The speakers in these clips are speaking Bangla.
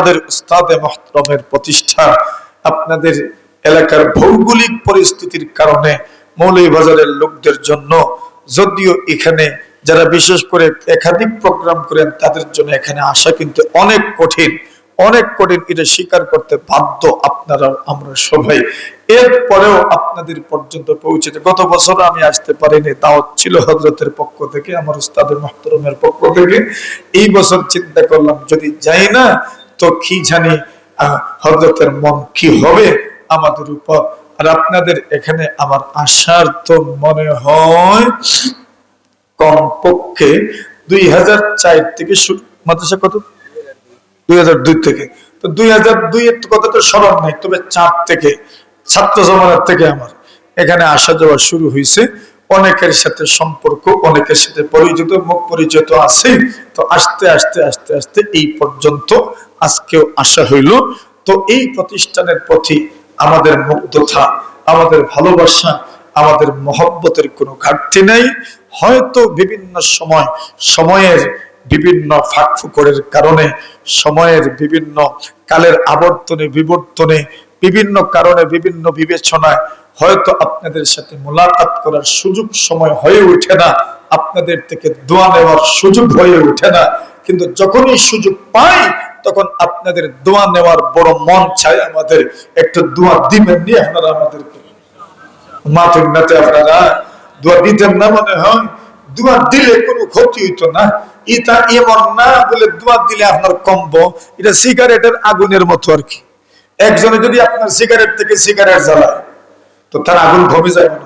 আমাদের উস্তাদে মুহতারামের প্রতিষ্ঠা আপনাদের এলাকার ভৌগোলিক পরিস্থিতির কারণে মৌলভীবাজারের লোকদের জন্য, যদিও এখানে যারা বিশেষ করে একাধিক প্রোগ্রাম করেন তাদের জন্য এখানে আসা কিন্তু অনেক কঠিন, এটা স্বীকার করতে বাধ্য আপনারাও আমরা সবাই। এরপরেও আপনাদের পর্যন্ত পৌঁছেছে। গত বছর আমি আসতে পারিনি, দাওয়াত ছিল হযরতের পক্ষ থেকে, আমার উস্তাদে মুহতারামের পক্ষ থেকে। এই বছর চিন্তা করলাম যদি যাই না তো কি জানি হযরতের মন কি হবে আমাদের উপর। আর আপনাদের এখানে আমার আসার তো মনে হয় কমপক্ষে 2004 থেকে মাদ্রাসা কত 2002 থেকে, তো 2002 এর কথা তো স্মরণ নাই, তবে 4 থেকে ছাত্র জমানার থেকে আমার এখানে আসা যাওয়া শুরু হয়েছে। অনেকের সাথে সম্পর্ক, অনেকের সাথে পরিচিত, মুখ পরিচিত আছে। তো আস্তে আস্তে আস্তে আস্তে এই পর্যন্ত আজকেও আসা হইল। তো এই প্রতিষ্ঠানের প্রতি আমাদের মুগ্ধতা, আমাদের ভালোবাসা, আমাদের মহব্বতের কোনো ঘাটতি নাই। হয়তো বিভিন্ন সময়ের বিভিন্ন ফাঁক ফুকরের কারণে, সময়ের বিভিন্ন কালের আবর্তনে বিবর্তনে, বিভিন্ন কারণে বিভিন্ন বিবেচনায় হয়তো আপনাদের সাথে মোলাকাত করার সুযোগ সময় হয়ে ওঠে না, আপনাদের থেকে দোয়া নেওয়ার সুযোগ হয়ে ওঠে না। কিন্তু যখনই সুযোগ পাই তখন আপনাদের দোয়া নেওয়ার বড় মন চায় আমাদের। একটু দোয়া দিবেন নি আপনারা আমাদেরকে? মাতুন্নাতে আপনারা দোয়া দিতেন না মনে হয়? দোয়া দিলে কোনো ক্ষতি হইতো না। এটা এমন না বলে দোয়া দিলে আপনার কমবো, এটা সিগারেটের আগুনের মতো আর কি। একজনে যদি আপনার সিগারেট থেকে সিগারেট জ্বালায় তো তার আগুন কমে যায় না?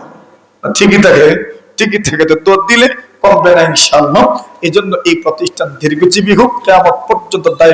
ঠিকই থাকে। তো দোয়া দিলে কমবে না ইনশাআল্লাহ। এই জন্য এই প্রতিষ্ঠান দীর্ঘজীবী হোক, কিয়ামত পর্যন্ত দায়ী